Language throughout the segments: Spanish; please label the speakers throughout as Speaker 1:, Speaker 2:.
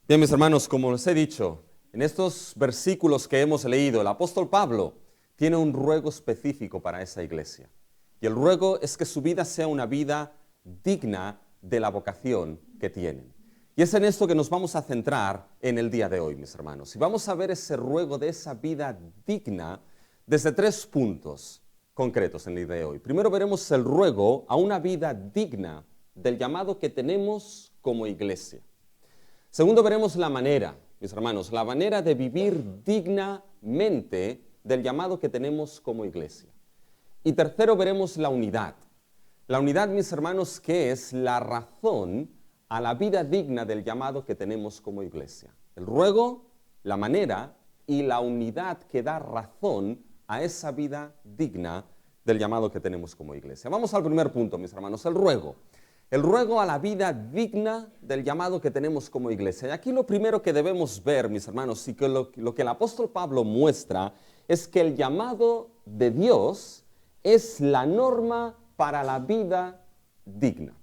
Speaker 1: Bien, mis hermanos, como les he dicho, en estos versículos que hemos leído, el apóstol Pablo tiene un ruego específico para esa iglesia. Y el ruego es que su vida sea una vida digna de la vocación que tienen. Y es en esto que nos vamos a centrar en el día de hoy, mis hermanos. Y vamos a ver ese ruego de esa vida digna desde 3 puntos concretos en el día de hoy. Primero veremos el ruego a una vida digna del llamado que tenemos como iglesia. Segundo, veremos la manera, mis hermanos, la manera de vivir dignamente del llamado que tenemos como iglesia. Y tercero, veremos la unidad. La unidad, mis hermanos, que es la razón a la vida digna del llamado que tenemos como iglesia. El ruego, la manera y la unidad que da razón a esa vida digna del llamado que tenemos como iglesia. Vamos al primer punto, mis hermanos, el ruego. El ruego a la vida digna del llamado que tenemos como iglesia. Y aquí lo primero que debemos ver, mis hermanos, y que lo que el apóstol Pablo muestra es que el llamado de Dios es la norma para la vida digna.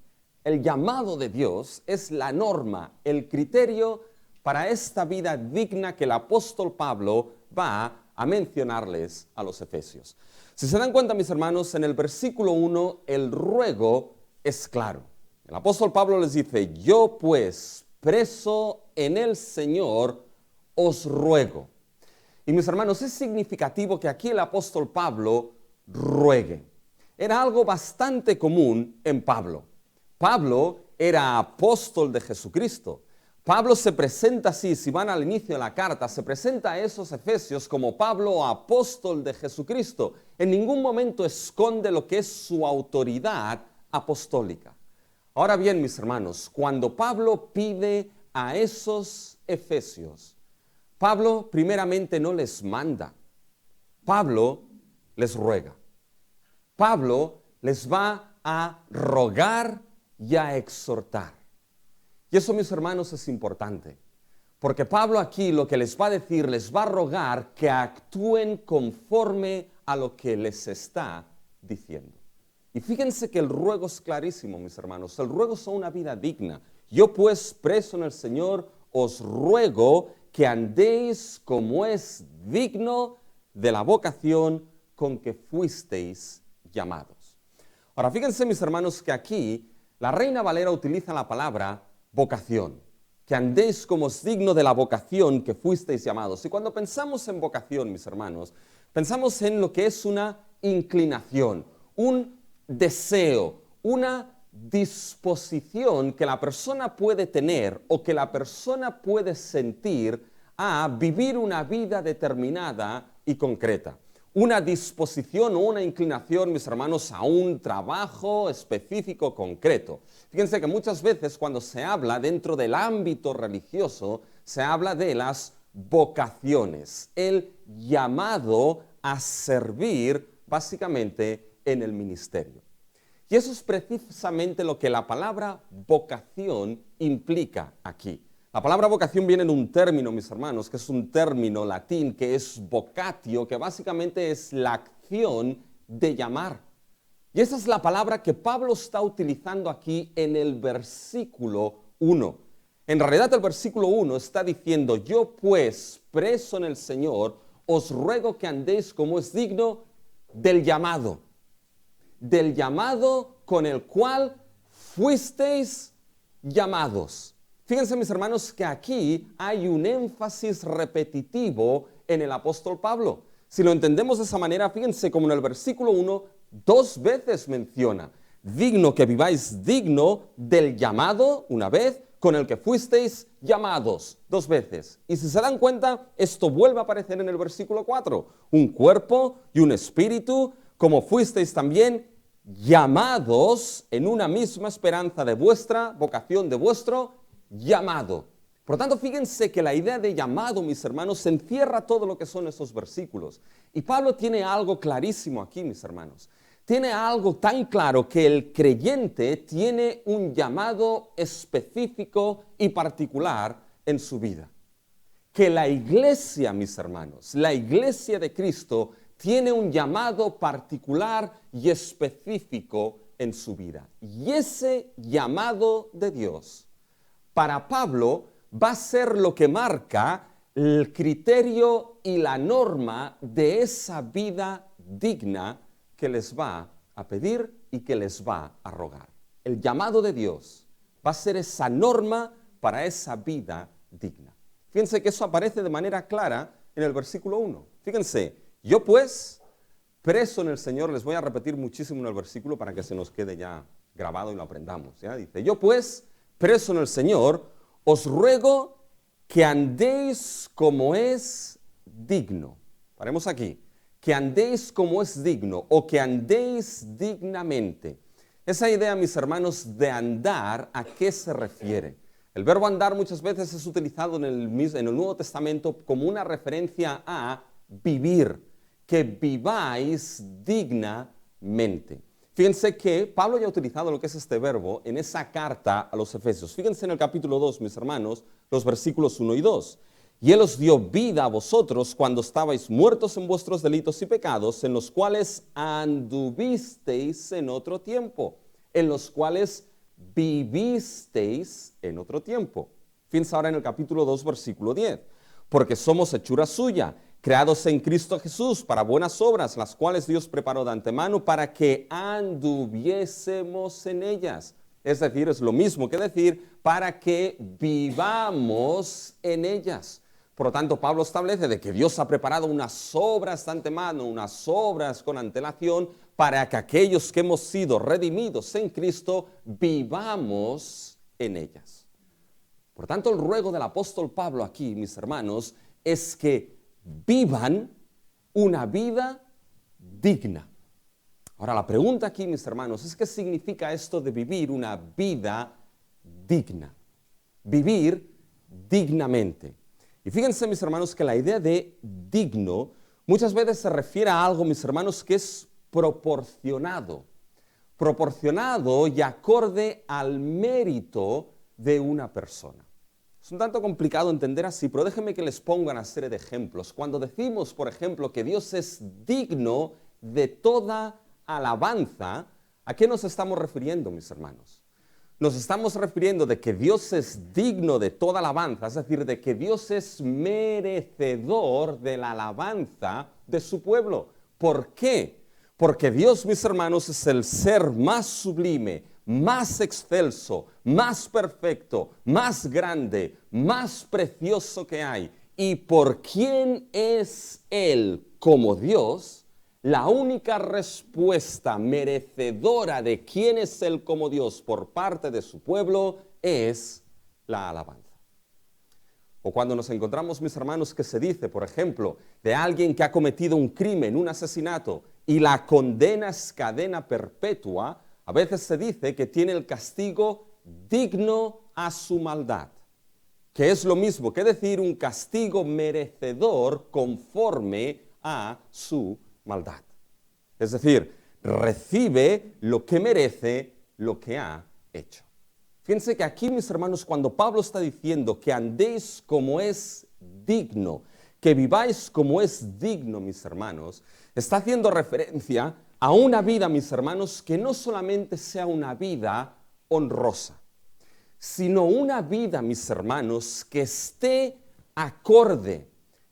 Speaker 1: El llamado de Dios es la norma, el criterio para esta vida digna que el apóstol Pablo va a mencionarles a los efesios. Si se dan cuenta, mis hermanos, en el versículo 1 el ruego es claro. El apóstol Pablo les dice: yo pues, preso en el Señor, os ruego. Y mis hermanos, es significativo que aquí el apóstol Pablo ruegue. Era algo bastante común en Pablo. Pablo era apóstol de Jesucristo. Pablo se presenta así, si van al inicio de la carta, se presenta a esos efesios como Pablo, apóstol de Jesucristo. En ningún momento esconde lo que es su autoridad apostólica. Ahora bien, mis hermanos, cuando Pablo pide a esos efesios, Pablo primeramente no les manda, Pablo les ruega. Pablo les va a rogar y a exhortar. Y eso, mis hermanos, es importante, porque Pablo aquí lo que les va a decir, les va a rogar que actúen conforme a lo que les está diciendo. Y fíjense que el ruego es clarísimo, mis hermanos. El ruego es una vida digna. Yo pues, preso en el Señor, os ruego que andéis como es digno de la vocación con que fuisteis llamados. Ahora, fíjense, mis hermanos, que aquí la Reina Valera utiliza la palabra vocación. Que andéis como es digno de la vocación que fuisteis llamados. Y cuando pensamos en vocación, mis hermanos, pensamos en lo que es una inclinación, un deseo, una disposición que la persona puede tener o que la persona puede sentir a vivir una vida determinada y concreta. Una disposición o una inclinación, mis hermanos, a un trabajo específico concreto. Fíjense que muchas veces cuando se habla dentro del ámbito religioso, se habla de las vocaciones, el llamado a servir básicamente en el ministerio. Y eso es precisamente lo que la palabra vocación implica aquí. La palabra vocación viene de un término, mis hermanos, que es un término latín, que es vocatio, que básicamente es la acción de llamar. Y esa es la palabra que Pablo está utilizando aquí en el versículo 1. En realidad el versículo 1 está diciendo: yo pues, preso en el Señor, os ruego que andéis como es digno del llamado con el cual fuisteis llamados. Fíjense, mis hermanos, que aquí hay un énfasis repetitivo en el apóstol Pablo. Si lo entendemos de esa manera, fíjense como en el versículo 1, 2 veces menciona: digno que viváis digno del llamado, una vez, con el que fuisteis llamados, 2 veces. Y si se dan cuenta, esto vuelve a aparecer en el versículo 4. Un cuerpo y un espíritu, como fuisteis también llamados en una misma esperanza de vuestra vocación, de vuestro llamado. Por lo tanto, fíjense que la idea de llamado, mis hermanos, encierra todo lo que son esos versículos. Y Pablo tiene algo clarísimo aquí, mis hermanos. Tiene algo tan claro que el creyente tiene un llamado específico y particular en su vida. Que la iglesia, mis hermanos, la iglesia de Cristo tiene un llamado particular y específico en su vida. Y ese llamado de Dios, para Pablo, va a ser lo que marca el criterio y la norma de esa vida digna que les va a pedir y que les va a rogar. El llamado de Dios va a ser esa norma para esa vida digna. Fíjense que eso aparece de manera clara en el versículo 1. Fíjense, yo pues, preso en el Señor, les voy a repetir muchísimo en el versículo para que se nos quede ya grabado y lo aprendamos. ¿Ya? Dice, yo pues, preso en el Señor, os ruego que andéis como es digno. Paremos aquí. Que andéis como es digno o que andéis dignamente. Esa idea, mis hermanos, de andar, ¿a qué se refiere? El verbo andar muchas veces es utilizado en el Nuevo Testamento como una referencia a vivir, que viváis dignamente. Fíjense que Pablo ya ha utilizado lo que es este verbo en esa carta a los Efesios. Fíjense en el capítulo 2, mis hermanos, los versículos 1 y 2. Y Él os dio vida a vosotros cuando estabais muertos en vuestros delitos y pecados, en los cuales anduvisteis en otro tiempo, en los cuales vivisteis en otro tiempo. Fíjense ahora en el capítulo 2, versículo 10. Porque somos hechura suya, creados en Cristo Jesús para buenas obras, las cuales Dios preparó de antemano para que anduviésemos en ellas. Es decir, es lo mismo que decir para que vivamos en ellas. Por lo tanto, Pablo establece de que Dios ha preparado unas obras de antemano, unas obras con antelación, para que aquellos que hemos sido redimidos en Cristo vivamos en ellas. Por tanto, el ruego del apóstol Pablo aquí, mis hermanos, es que vivan una vida digna. Ahora, la pregunta aquí, mis hermanos, es ¿qué significa esto de vivir una vida digna? Vivir dignamente. Y fíjense, mis hermanos, que la idea de digno muchas veces se refiere a algo, mis hermanos, que es proporcionado. Proporcionado y acorde al mérito de una persona. Es un tanto complicado entender así, pero déjenme que les ponga una serie de ejemplos. Cuando decimos, por ejemplo, que Dios es digno de toda alabanza, ¿a qué nos estamos refiriendo, mis hermanos? Nos estamos refiriendo de que Dios es digno de toda alabanza, es decir, de que Dios es merecedor de la alabanza de su pueblo. ¿Por qué? Porque Dios, mis hermanos, es el ser más sublime, más excelso, más perfecto, más grande, más precioso que hay. Y por quién es Él como Dios, la única respuesta merecedora de quién es Él como Dios por parte de su pueblo es la alabanza. O cuando nos encontramos, mis hermanos, que se dice, por ejemplo, de alguien que ha cometido un crimen, un asesinato, y la condena es cadena perpetua, a veces se dice que tiene el castigo digno a su maldad, que es lo mismo que decir un castigo merecedor conforme a su maldad. Es decir, recibe lo que merece lo que ha hecho. Fíjense que aquí, mis hermanos, cuando Pablo está diciendo que andéis como es digno, que viváis como es digno, mis hermanos, está haciendo referencia a una vida, mis hermanos, que no solamente sea una vida honrosa, sino una vida, mis hermanos, que esté acorde,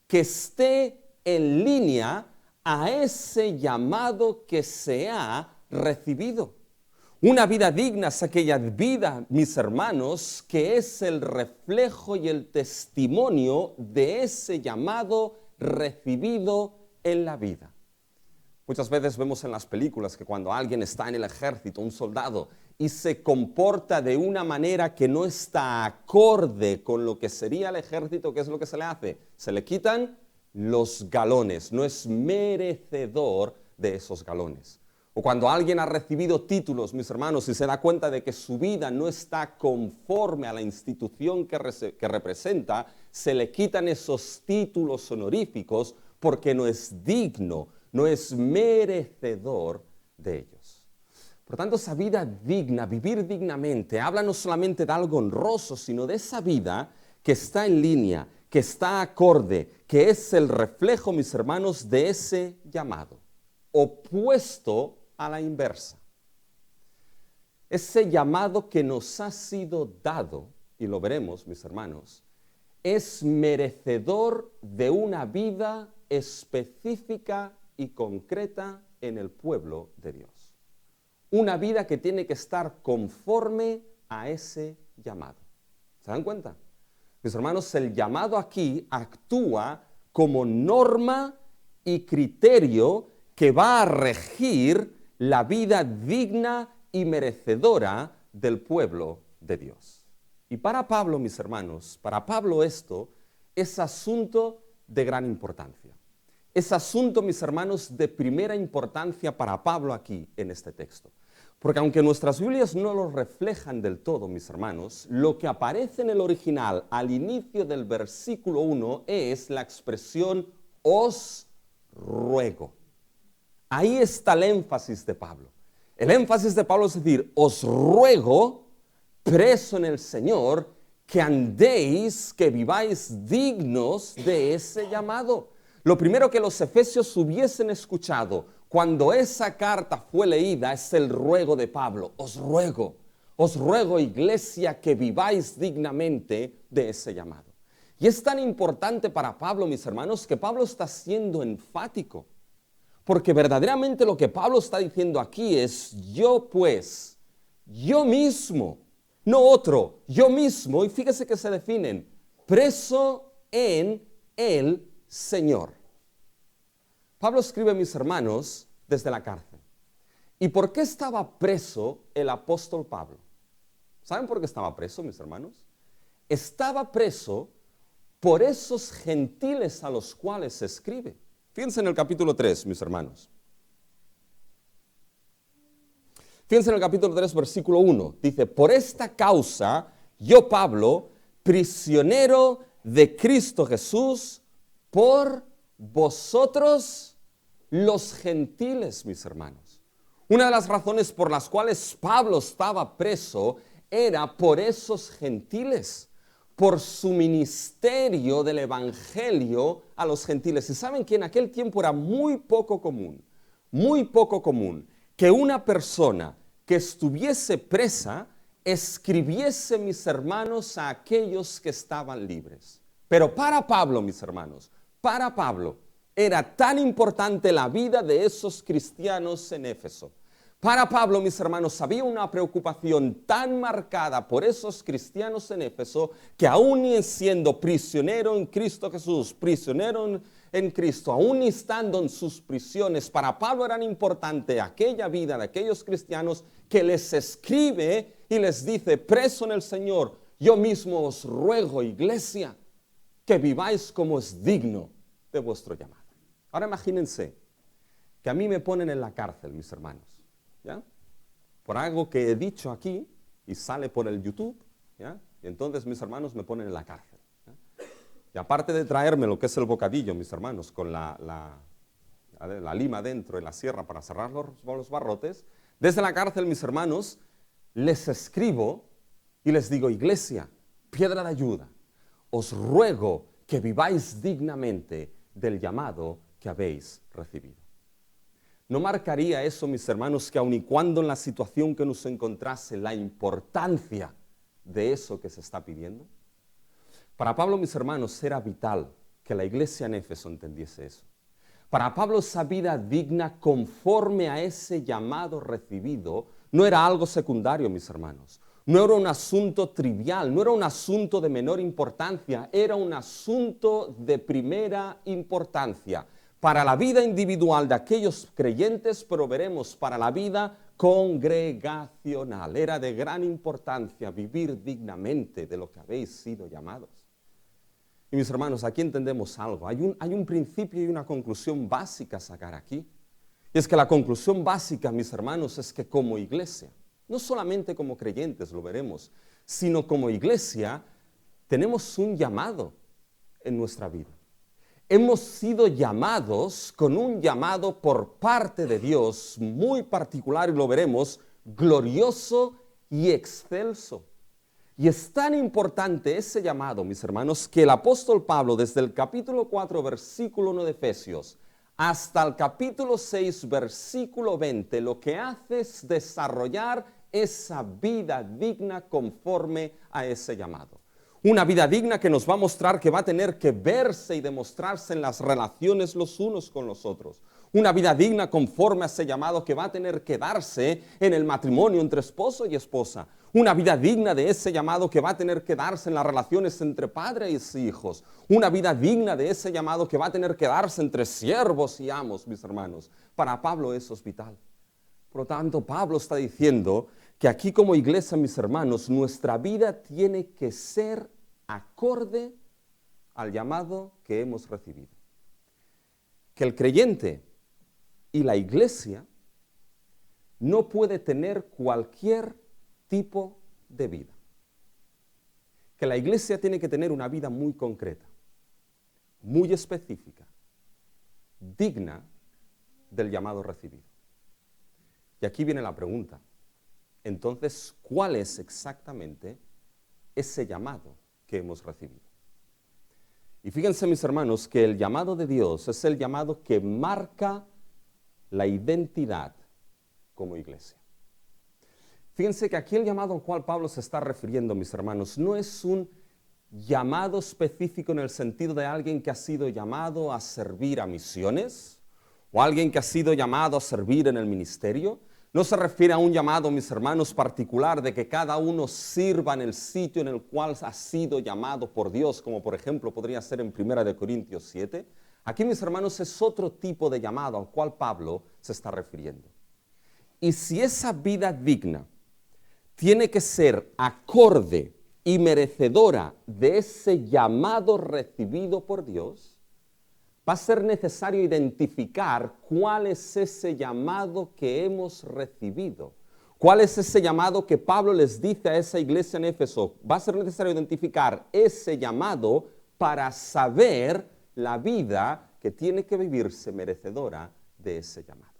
Speaker 1: que esté en línea a ese llamado que se ha recibido. Una vida digna es aquella vida, mis hermanos, que es el reflejo y el testimonio de ese llamado recibido en la vida. Muchas veces vemos en las películas que cuando alguien está en el ejército, un soldado, y se comporta de una manera que no está acorde con lo que sería el ejército, ¿qué es lo que se le hace? Se le quitan los galones, no es merecedor de esos galones. O cuando alguien ha recibido títulos, mis hermanos, y se da cuenta de que su vida no está conforme a la institución que representa, se le quitan esos títulos honoríficos porque no es digno, no es merecedor de ellos. Por tanto, esa vida digna, vivir dignamente, habla no solamente de algo honroso, sino de esa vida que está en línea, que está acorde, que es el reflejo, mis hermanos, de ese llamado, opuesto a la inversa. Ese llamado que nos ha sido dado, y lo veremos, mis hermanos, es merecedor de una vida específica y concreta en el pueblo de Dios. Una vida que tiene que estar conforme a ese llamado. ¿Se dan cuenta? Mis hermanos, el llamado aquí actúa como norma y criterio que va a regir la vida digna y merecedora del pueblo de Dios. Y para Pablo, mis hermanos, para Pablo esto es asunto de gran importancia. Es asunto, mis hermanos, de primera importancia para Pablo aquí en este texto. Porque aunque nuestras Biblias no lo reflejan del todo, mis hermanos, lo que aparece en el original al inicio del versículo 1 es la expresión os ruego. Ahí está el énfasis de Pablo. El énfasis de Pablo es decir, os ruego, preso en el Señor, que andéis, que viváis dignos de ese llamado. Lo primero que los efesios hubiesen escuchado cuando esa carta fue leída es el ruego de Pablo. Os ruego, iglesia, que viváis dignamente de ese llamado. Y es tan importante para Pablo, mis hermanos, que Pablo está siendo enfático. Porque verdaderamente lo que Pablo está diciendo aquí es, yo pues, yo mismo, no otro, yo mismo, y fíjese que se definen, preso en el Señor. Pablo escribe, mis hermanos, desde la cárcel. ¿Y por qué estaba preso el apóstol Pablo? ¿Saben por qué estaba preso, mis hermanos? Estaba preso por esos gentiles a los cuales se escribe. Fíjense en el capítulo 3, mis hermanos. Fíjense en el capítulo 3, versículo 1. Dice, por esta causa, yo Pablo, prisionero de Cristo Jesús, por vosotros los gentiles, mis hermanos. Una de las razones por las cuales Pablo estaba preso era por esos gentiles, por su ministerio del evangelio a los gentiles. Y saben que en aquel tiempo era muy poco común que una persona que estuviese presa escribiese, mis hermanos, a aquellos que estaban libres. Pero para Pablo, mis hermanos, para Pablo era tan importante la vida de esos cristianos en Éfeso. Para Pablo, mis hermanos, había una preocupación tan marcada por esos cristianos en Éfeso que aún siendo prisionero en Cristo Jesús, prisionero en Cristo, aún estando en sus prisiones, para Pablo era importante aquella vida de aquellos cristianos que les escribe y les dice, preso en el Señor, yo mismo os ruego, iglesia, que viváis como es digno de vuestro llamado. Ahora imagínense que a mí me ponen en la cárcel, mis hermanos, ¿ya? Por algo que he dicho aquí y sale por el YouTube, ¿ya? Y entonces mis hermanos me ponen en la cárcel, ¿ya? Y aparte de traerme lo que es el bocadillo, mis hermanos, con la lima dentro y la sierra para cerrar los barrotes, desde la cárcel, mis hermanos, les escribo y les digo, iglesia, piedra de ayuda, os ruego que viváis dignamente del llamado que habéis recibido. ¿No marcaría eso, mis hermanos, que aun y cuando en la situación que nos encontrase, la importancia de eso que se está pidiendo? Para Pablo, mis hermanos, era vital que la iglesia en Éfeso entendiese eso. Para Pablo, esa vida digna conforme a ese llamado recibido no era algo secundario, mis hermanos. No era un asunto trivial, no era un asunto de menor importancia, era un asunto de primera importancia. Para la vida individual de aquellos creyentes, pero veremos para la vida congregacional. Era de gran importancia vivir dignamente de lo que habéis sido llamados. Y mis hermanos, aquí entendemos algo. Hay un principio y una conclusión básica a sacar aquí. Y es que la conclusión básica, mis hermanos, es que como iglesia, no solamente como creyentes, lo veremos, sino como iglesia, tenemos un llamado en nuestra vida. Hemos sido llamados con un llamado por parte de Dios muy particular, y lo veremos, glorioso y excelso. Y es tan importante ese llamado, mis hermanos, que el apóstol Pablo, desde el capítulo 4, versículo 1 de Efesios, hasta el capítulo 6, versículo 20, lo que hace es desarrollar esa vida digna conforme a ese llamado. Una vida digna que nos va a mostrar que va a tener que verse y demostrarse en las relaciones los unos con los otros. Una vida digna conforme a ese llamado que va a tener que darse en el matrimonio entre esposo y esposa. Una vida digna de ese llamado que va a tener que darse en las relaciones entre padres y hijos. Una vida digna de ese llamado que va a tener que darse entre siervos y amos, mis hermanos. Para Pablo eso es vital. Por lo tanto, Pablo está diciendo que aquí como iglesia, mis hermanos, nuestra vida tiene que ser acorde al llamado que hemos recibido. Que el creyente y la iglesia no puede tener cualquier tipo de vida. Que la iglesia tiene que tener una vida muy concreta, muy específica, digna del llamado recibido. Y aquí viene la pregunta. Entonces, ¿cuál es exactamente ese llamado que hemos recibido? Y fíjense, mis hermanos, que el llamado de Dios es el llamado que marca la identidad como iglesia. Fíjense que aquí el llamado al cual Pablo se está refiriendo, mis hermanos, no es un llamado específico en el sentido de alguien que ha sido llamado a servir a misiones o alguien que ha sido llamado a servir en el ministerio. No se refiere a un llamado, mis hermanos, particular de que cada uno sirva en el sitio en el cual ha sido llamado por Dios, como por ejemplo podría ser en 1 Corintios 7. Aquí, mis hermanos, es otro tipo de llamado al cual Pablo se está refiriendo. Y si esa vida digna tiene que ser acorde y merecedora de ese llamado recibido por Dios, va a ser necesario identificar cuál es ese llamado que hemos recibido. ¿Cuál es ese llamado que Pablo les dice a esa iglesia en Éfeso? Va a ser necesario identificar ese llamado para saber la vida que tiene que vivirse merecedora de ese llamado.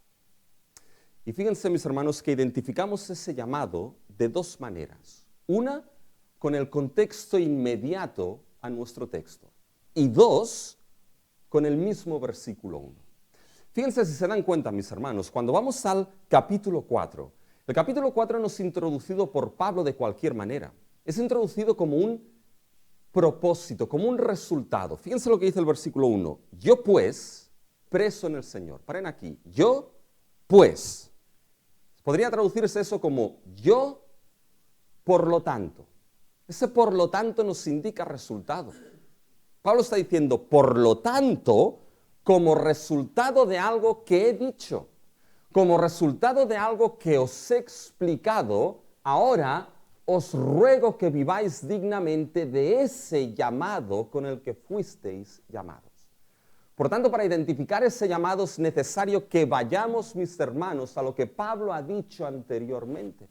Speaker 1: Y fíjense, mis hermanos, que identificamos ese llamado de dos maneras. Una, con el contexto inmediato a nuestro texto. Y dos, con el mismo versículo 1. Fíjense si se dan cuenta, mis hermanos, cuando vamos al capítulo 4, el capítulo 4 no es introducido por Pablo de cualquier manera. Es introducido como un propósito, como un resultado. Fíjense lo que dice el versículo 1. Yo pues, preso en el Señor. Paren aquí. Yo pues. Podría traducirse eso como yo, por lo tanto. Ese por lo tanto nos indica resultado. Pablo está diciendo, por lo tanto, como resultado de algo que he dicho, como resultado de algo que os he explicado, ahora os ruego que viváis dignamente de ese llamado con el que fuisteis llamados. Por tanto, para identificar ese llamado es necesario que vayamos, mis hermanos, a lo que Pablo ha dicho anteriormente.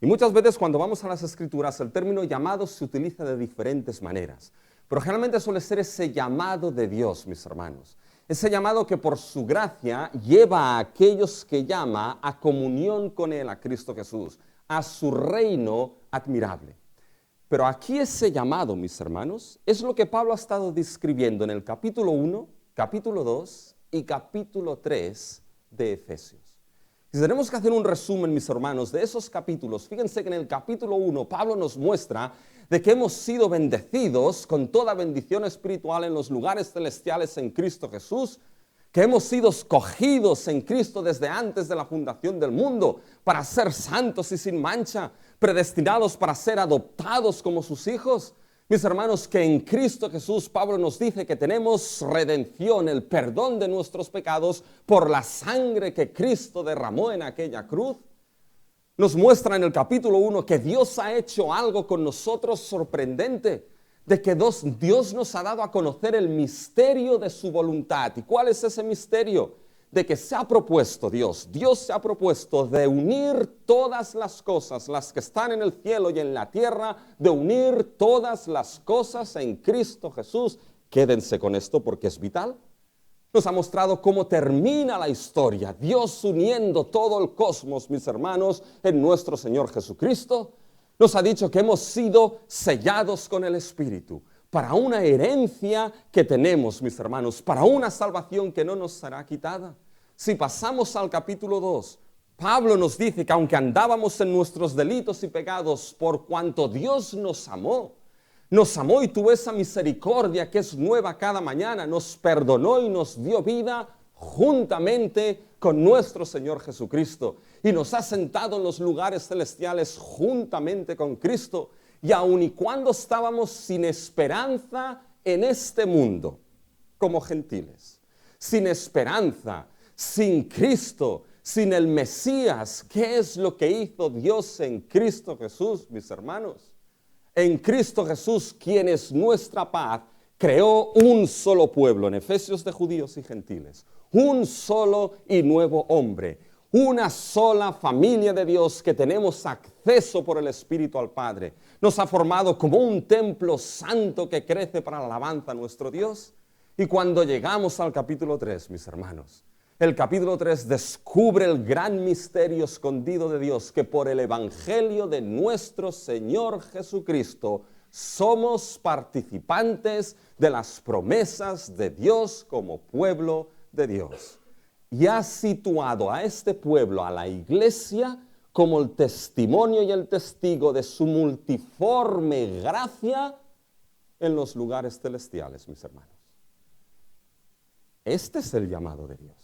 Speaker 1: Y muchas veces cuando vamos a las Escrituras, el término llamado se utiliza de diferentes maneras. Pero generalmente suele ser ese llamado de Dios, mis hermanos. Ese llamado que por su gracia lleva a aquellos que llama a comunión con Él, a Cristo Jesús, a su reino admirable. Pero aquí ese llamado, mis hermanos, es lo que Pablo ha estado describiendo en el capítulo 1, capítulo 2 y capítulo 3 de Efesios. Si tenemos que hacer un resumen, mis hermanos, de esos capítulos, fíjense que en el capítulo 1 Pablo nos muestra de que hemos sido bendecidos con toda bendición espiritual en los lugares celestiales en Cristo Jesús, que hemos sido escogidos en Cristo desde antes de la fundación del mundo para ser santos y sin mancha, predestinados para ser adoptados como sus hijos. Mis hermanos, que en Cristo Jesús Pablo nos dice que tenemos redención, el perdón de nuestros pecados por la sangre que Cristo derramó en aquella cruz. Nos muestra en el capítulo 1 que Dios ha hecho algo con nosotros sorprendente, de que Dios nos ha dado a conocer el misterio de su voluntad. ¿Y cuál es ese misterio? De que se ha propuesto Dios se ha propuesto de unir todas las cosas, las que están en el cielo y en la tierra, de unir todas las cosas en Cristo Jesús. Quédense con esto porque es vital. Nos ha mostrado cómo termina la historia, Dios uniendo todo el cosmos, mis hermanos, en nuestro Señor Jesucristo. Nos ha dicho que hemos sido sellados con el Espíritu para una herencia que tenemos, mis hermanos, para una salvación que no nos será quitada. Si pasamos al capítulo 2, Pablo nos dice que aunque andábamos en nuestros delitos y pecados, por cuanto Dios nos amó, Nos amó y tuvo esa misericordia que es nueva cada mañana. Nos perdonó y nos dio vida juntamente con nuestro Señor Jesucristo. Y nos ha sentado en los lugares celestiales juntamente con Cristo. Y aun y cuando estábamos sin esperanza en este mundo, como gentiles, sin esperanza, sin Cristo, sin el Mesías, ¿qué es lo que hizo Dios en Cristo Jesús, mis hermanos? En Cristo Jesús, quien es nuestra paz, creó un solo pueblo, en Efesios, de judíos y gentiles, un solo y nuevo hombre, una sola familia de Dios que tenemos acceso por el Espíritu al Padre. Nos ha formado como un templo santo que crece para la alabanza a nuestro Dios. Y cuando llegamos al capítulo 3, mis hermanos, el capítulo 3 descubre el gran misterio escondido de Dios, que por el Evangelio de nuestro Señor Jesucristo somos participantes de las promesas de Dios como pueblo de Dios. Y ha situado a este pueblo, a la iglesia, como el testimonio y el testigo de su multiforme gracia en los lugares celestiales, mis hermanos. Este es el llamado de Dios.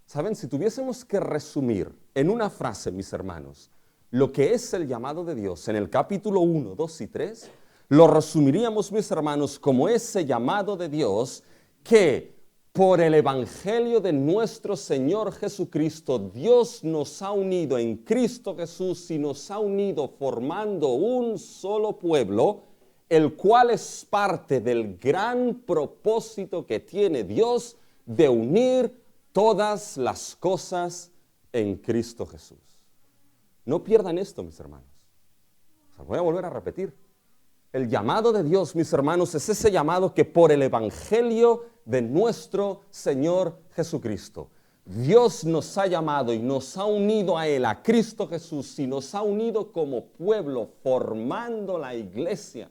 Speaker 1: Saben, si tuviésemos que resumir en una frase, mis hermanos, lo que es el llamado de Dios en el capítulo 1, 2 y 3, lo resumiríamos, mis hermanos, como ese llamado de Dios que por el Evangelio de nuestro Señor Jesucristo, Dios nos ha unido en Cristo Jesús y nos ha unido formando un solo pueblo, el cual es parte del gran propósito que tiene Dios de unir todas las cosas en Cristo Jesús. No pierdan esto, mis hermanos. Voy a volver a repetir. El llamado de Dios, mis hermanos, es ese llamado que por el Evangelio de nuestro Señor Jesucristo, Dios nos ha llamado y nos ha unido a Él, a Cristo Jesús, y nos ha unido como pueblo formando la iglesia,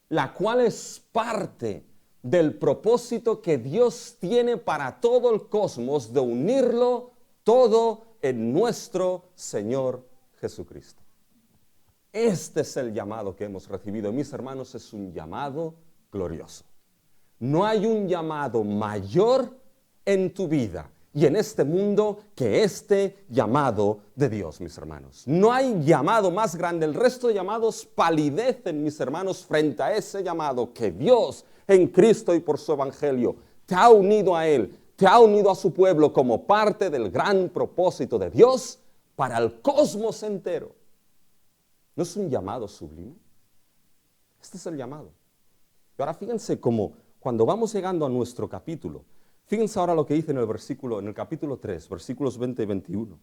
Speaker 1: la cual es parte del propósito que Dios tiene para todo el cosmos de unirlo todo en nuestro Señor Jesucristo. Este es el llamado que hemos recibido. Mis hermanos, es un llamado glorioso. No hay un llamado mayor en tu vida y en este mundo que este llamado de Dios, mis hermanos. No hay llamado más grande. El resto de llamados palidecen, mis hermanos, frente a ese llamado que Dios en Cristo y por su Evangelio te ha unido a Él, te ha unido a su pueblo como parte del gran propósito de Dios para el cosmos entero. ¿No es un llamado sublime? Este es el llamado. Y ahora fíjense cómo cuando vamos llegando a nuestro capítulo, fíjense ahora lo que dice en el capítulo 3, versículos 20 y 21.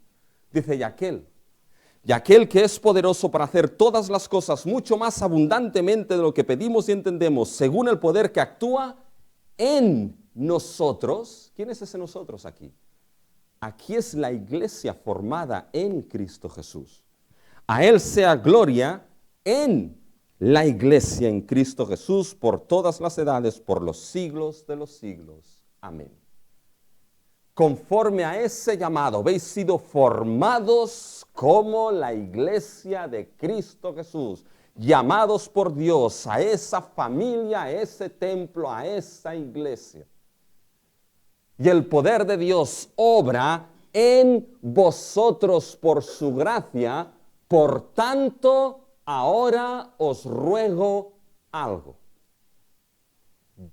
Speaker 1: Dice, y aquel que es poderoso para hacer todas las cosas mucho más abundantemente de lo que pedimos y entendemos, según el poder que actúa en nosotros. ¿Quién es ese nosotros aquí? Aquí es la iglesia formada en Cristo Jesús. A Él sea gloria en la iglesia en Cristo Jesús por todas las edades, por los siglos de los siglos. Amén. Conforme a ese llamado, habéis sido formados como la iglesia de Cristo Jesús, llamados por Dios a esa familia, a ese templo, a esa iglesia. Y el poder de Dios obra en vosotros por su gracia. Por tanto, ahora os ruego algo.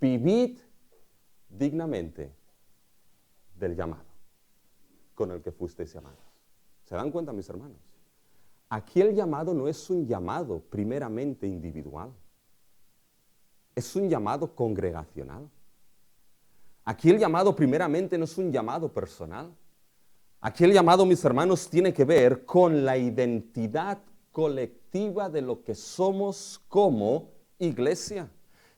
Speaker 1: Vivid dignamente del llamado con el que fuisteis llamados. ¿Se dan cuenta, mis hermanos? Aquí el llamado no es un llamado primeramente individual. Es un llamado congregacional. Aquí el llamado primeramente no es un llamado personal. Aquí el llamado, mis hermanos, tiene que ver con la identidad colectiva de lo que somos como iglesia.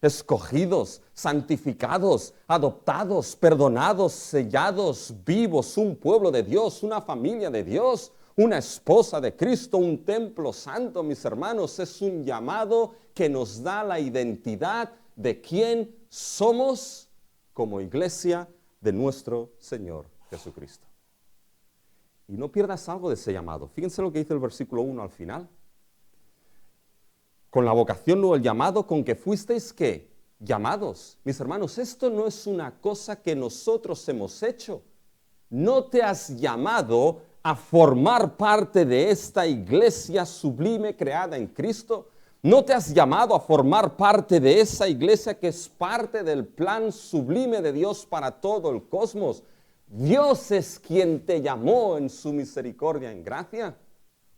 Speaker 1: Escogidos, santificados, adoptados, perdonados, sellados, vivos, un pueblo de Dios, una familia de Dios, una esposa de Cristo, un templo santo, mis hermanos. Es un llamado que nos da la identidad de quién somos como iglesia de nuestro Señor Jesucristo. Y no pierdas algo de ese llamado. Fíjense lo que dice el versículo 1 al final. con la vocación o el llamado con que fuisteis, ¿qué? Llamados. Mis hermanos, esto no es una cosa que nosotros hemos hecho. No te has llamado a formar parte de esta iglesia sublime creada en Cristo. No te has llamado a formar parte de esa iglesia que es parte del plan sublime de Dios para todo el cosmos. Dios es quien te llamó en su misericordia en gracia.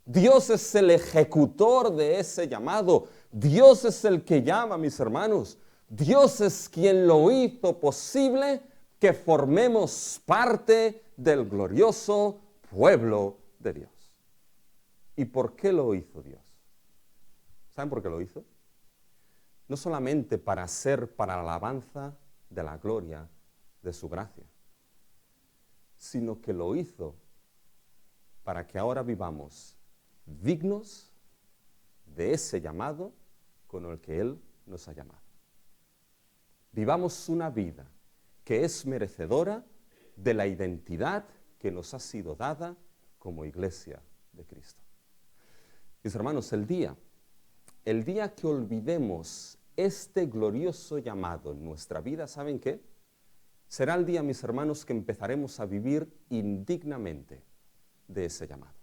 Speaker 1: Dios es el ejecutor de ese llamado. Dios es el que llama, mis hermanos. Dios es quien lo hizo posible que formemos parte del glorioso pueblo de Dios. ¿Y por qué lo hizo Dios? ¿Saben por qué lo hizo? No solamente para hacer para la alabanza de la gloria de su gracia, sino que lo hizo para que ahora vivamos dignos de ese llamado con el que Él nos ha llamado. Vivamos una vida que es merecedora de la identidad que nos ha sido dada como iglesia de Cristo. Mis hermanos, el día que olvidemos este glorioso llamado en nuestra vida, ¿saben qué? Será el día, mis hermanos, que empezaremos a vivir indignamente de ese llamado.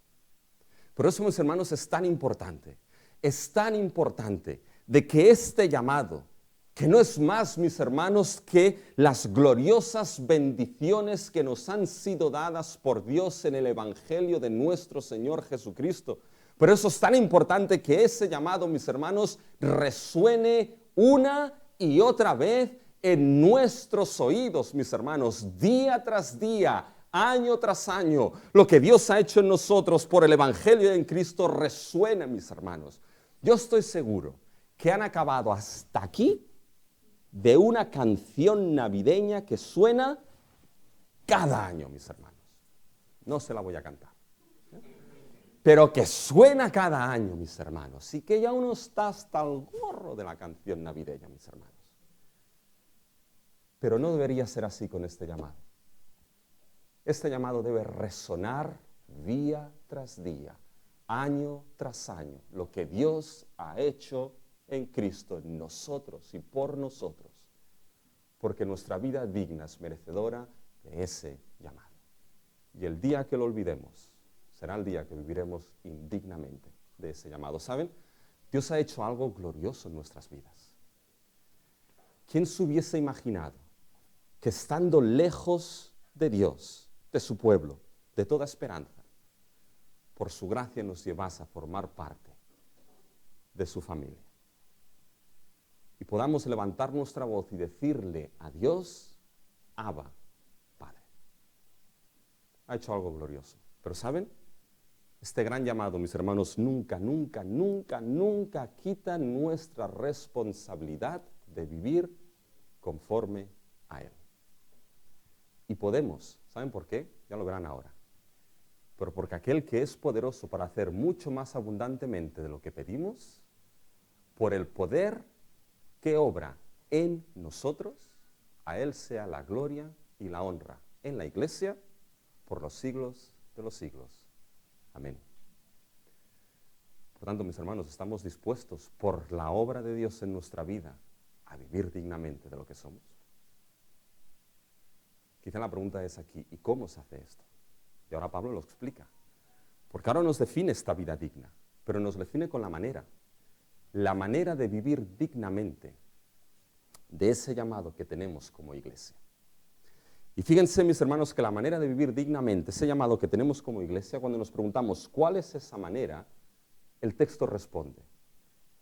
Speaker 1: Por eso, mis hermanos, es tan importante de que este llamado, que no es más, mis hermanos, que las gloriosas bendiciones que nos han sido dadas por Dios en el Evangelio de nuestro Señor Jesucristo. Por eso es tan importante que ese llamado, mis hermanos, resuene una y otra vez en nuestros oídos, mis hermanos, día tras día, año tras año. Lo que Dios ha hecho en nosotros por el Evangelio en Cristo resuena, mis hermanos. Yo estoy seguro que han acabado hasta aquí de una canción navideña que suena cada año, mis hermanos. No se la voy a cantar, pero que suena cada año, mis hermanos, y que ya uno está hasta el gorro de la canción navideña, mis hermanos. Pero no debería ser así con este llamado. Este llamado debe resonar día tras día, año tras año, lo que Dios ha hecho en Cristo, en nosotros y por nosotros, porque nuestra vida digna es merecedora de ese llamado. Y el día que lo olvidemos, será el día que viviremos indignamente de ese llamado. ¿Saben? Dios ha hecho algo glorioso en nuestras vidas. ¿Quién se hubiese imaginado que estando lejos de Dios, de su pueblo, de toda esperanza, por su gracia nos llevase a formar parte de su familia? Y podamos levantar nuestra voz y decirle a Dios, Abba, Padre. Ha hecho algo glorioso. Pero ¿saben? Este gran llamado, mis hermanos, nunca quita nuestra responsabilidad de vivir conforme a Él. Y podemos, ¿saben por qué? Ya lo verán ahora. Pero porque aquel que es poderoso para hacer mucho más abundantemente de lo que pedimos, por el poder que obra en nosotros, a Él sea la gloria y la honra en la iglesia por los siglos de los siglos. Amén. Por tanto, mis hermanos, estamos dispuestos por la obra de Dios en nuestra vida a vivir dignamente de lo que somos. Quizá la pregunta es aquí, ¿y cómo se hace esto? Y ahora Pablo lo explica. Porque ahora nos define esta vida digna, pero nos define con la manera de vivir dignamente de ese llamado que tenemos como iglesia. Y fíjense, mis hermanos, que la manera de vivir dignamente, ese llamado que tenemos como iglesia, cuando nos preguntamos cuál es esa manera, el texto responde.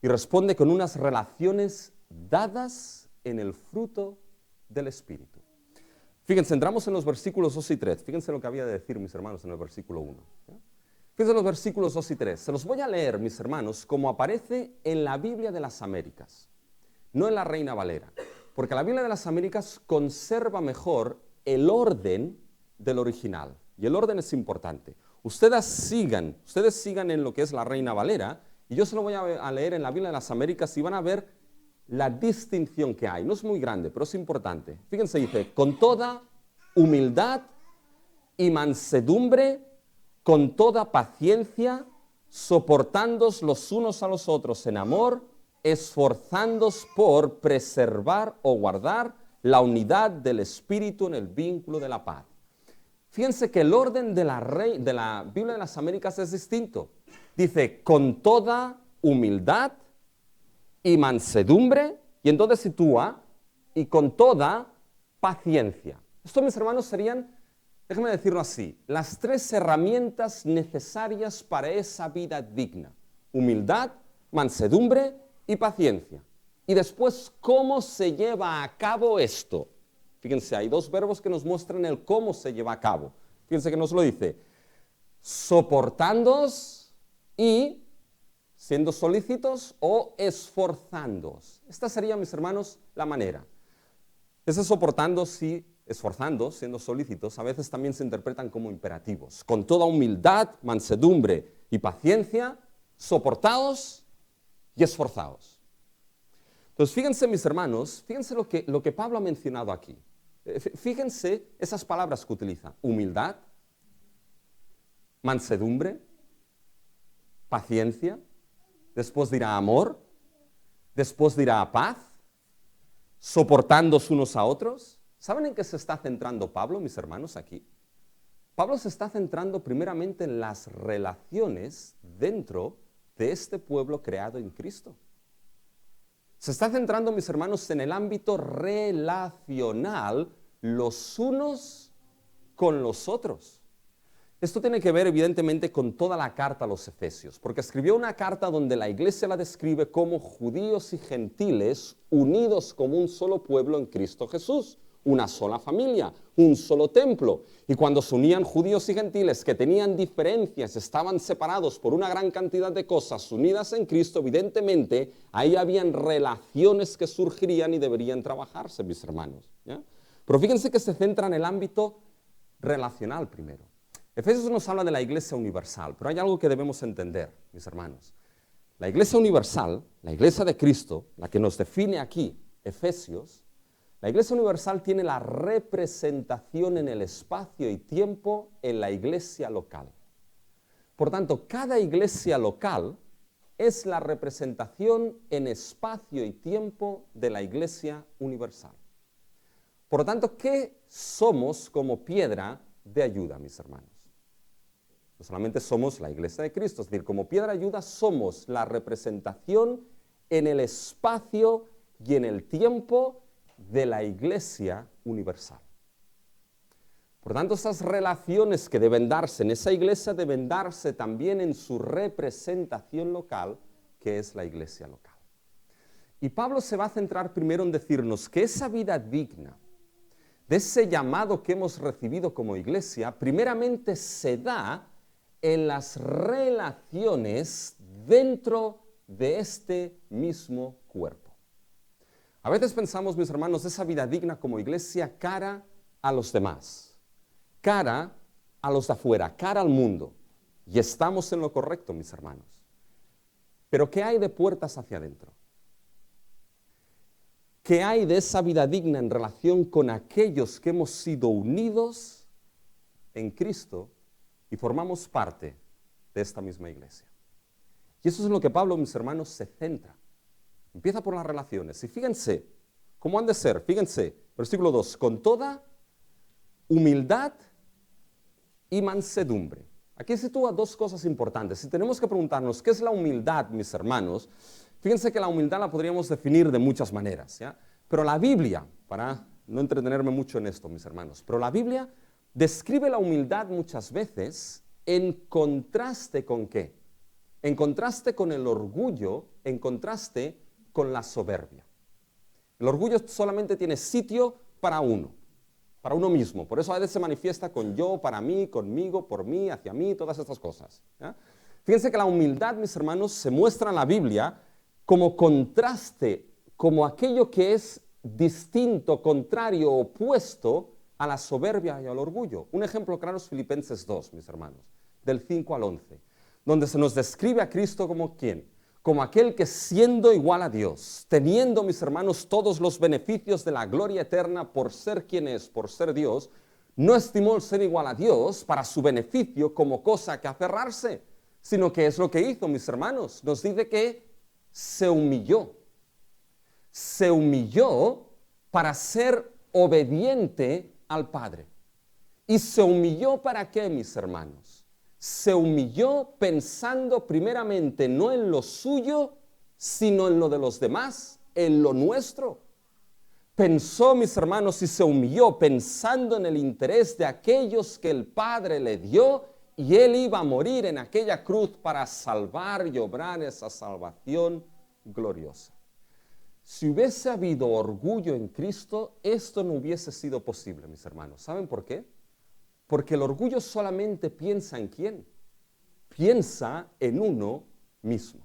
Speaker 1: Y responde con unas relaciones dadas en el fruto del Espíritu. Fíjense, entramos en los versículos 2 y 3. Fíjense lo que había de decir, mis hermanos, en el versículo 1. Fíjense los versículos 2 y 3. Se los voy a leer, mis hermanos, como aparece en la Biblia de las Américas, no en la Reina Valera. Porque la Biblia de las Américas conserva mejor el orden del original. Y el orden es importante. Ustedes sigan en lo que es la Reina Valera, y yo se lo voy a leer en la Biblia de las Américas y van a ver la distinción que hay. No es muy grande, pero es importante. Fíjense, dice, con toda humildad y mansedumbre, con toda paciencia, soportándoos los unos a los otros en amor, esforzándoos por preservar o guardar la unidad del Espíritu en el vínculo de la paz. Fíjense que el orden de la Biblia de las Américas es distinto. Dice, con toda humildad y mansedumbre, y entonces sitúa, y con toda paciencia. Esto, mis hermanos, serían, déjenme decirlo así, las tres herramientas necesarias para esa vida digna. Humildad, mansedumbre y paciencia. Y después, ¿cómo se lleva a cabo esto? Fíjense, hay dos verbos que nos muestran el cómo se lleva a cabo. Fíjense que nos lo dice, soportándoos y siendo solícitos o esforzándoos. Esta sería, mis hermanos, la manera. Ese soportando y esforzando, siendo solícitos, a veces también se interpretan como imperativos. Con toda humildad, mansedumbre y paciencia, soportaos y esforzaos. Entonces, fíjense, mis hermanos, fíjense lo que Pablo ha mencionado aquí. Fíjense esas palabras que utiliza. Humildad, mansedumbre, paciencia, después dirá amor, después dirá paz, soportándose unos a otros. ¿Saben en qué se está centrando Pablo, mis hermanos, aquí? Pablo se está centrando primeramente en las relaciones dentro de este pueblo creado en Cristo. Se está centrando, mis hermanos, en el ámbito relacional los unos con los otros. Esto tiene que ver evidentemente con toda la carta a los Efesios, porque escribió una carta donde la iglesia la describe como judíos y gentiles unidos como un solo pueblo en Cristo Jesús, una sola familia, un solo templo. Y cuando se unían judíos y gentiles que tenían diferencias, estaban separados por una gran cantidad de cosas unidas en Cristo, evidentemente ahí habían relaciones que surgirían y deberían trabajarse, mis hermanos, ¿ya? Pero fíjense que se centra en el ámbito relacional primero. Efesios nos habla de la iglesia universal, pero hay algo que debemos entender, mis hermanos. La iglesia universal, la iglesia de Cristo, la que nos define aquí, Efesios, la iglesia universal tiene la representación en el espacio y tiempo en la iglesia local. Por tanto, cada iglesia local es la representación en espacio y tiempo de la iglesia universal. Por lo tanto, ¿qué somos como piedra de ayuda, mis hermanos? No solamente somos la iglesia de Cristo, es decir, como piedra de ayuda somos la representación en el espacio y en el tiempo de la iglesia universal. Por tanto, esas relaciones que deben darse en esa iglesia deben darse también en su representación local, que es la iglesia local. Y Pablo se va a centrar primero en decirnos que esa vida digna, de ese llamado que hemos recibido como iglesia, primeramente se da en las relaciones dentro de este mismo cuerpo. A veces pensamos, mis hermanos, esa vida digna como iglesia cara a los demás, cara a los de afuera, cara al mundo. Y estamos en lo correcto, mis hermanos. Pero ¿qué hay de puertas hacia adentro? ¿Qué hay de esa vida digna en relación con aquellos que hemos sido unidos en Cristo y formamos parte de esta misma iglesia? Y eso es en lo que Pablo, mis hermanos, se centra. Empieza por las relaciones. Y fíjense, ¿cómo han de ser? Fíjense, versículo 2, con toda humildad y mansedumbre. Aquí sitúa dos cosas importantes. Si tenemos que preguntarnos, ¿qué es la humildad, mis hermanos? Fíjense que la humildad la podríamos definir de muchas maneras, ¿ya? Pero la Biblia, para no entretenerme mucho en esto, mis hermanos, pero la Biblia describe la humildad muchas veces en contraste con ¿qué? En contraste con el orgullo, en contraste con la soberbia. El orgullo solamente tiene sitio para uno mismo. Por eso a veces se manifiesta con yo, para mí, conmigo, por mí, hacia mí, todas estas cosas, ¿ya? Fíjense que la humildad, mis hermanos, se muestra en la Biblia como contraste, como aquello que es distinto, contrario, opuesto a la soberbia y al orgullo. Un ejemplo claro es Filipenses 2, mis hermanos, del 5 al 11, donde se nos describe a Cristo como ¿quién? Como aquel que siendo igual a Dios, teniendo, mis hermanos, todos los beneficios de la gloria eterna por ser quien es, por ser Dios, no estimó el ser igual a Dios para su beneficio como cosa que aferrarse, sino que es lo que hizo, mis hermanos. Nos dice que se humilló. Se humilló para ser obediente al Padre. ¿Y se humilló para qué, mis hermanos? Se humilló pensando primeramente no en lo suyo, sino en lo de los demás, en lo nuestro. Pensó, mis hermanos, y se humilló pensando en el interés de aquellos que el Padre le dio, y él iba a morir en aquella cruz para salvar y obrar esa salvación gloriosa. Si hubiese habido orgullo en Cristo, esto no hubiese sido posible, mis hermanos. ¿Saben por qué? Porque el orgullo solamente piensa en quién. Piensa en uno mismo.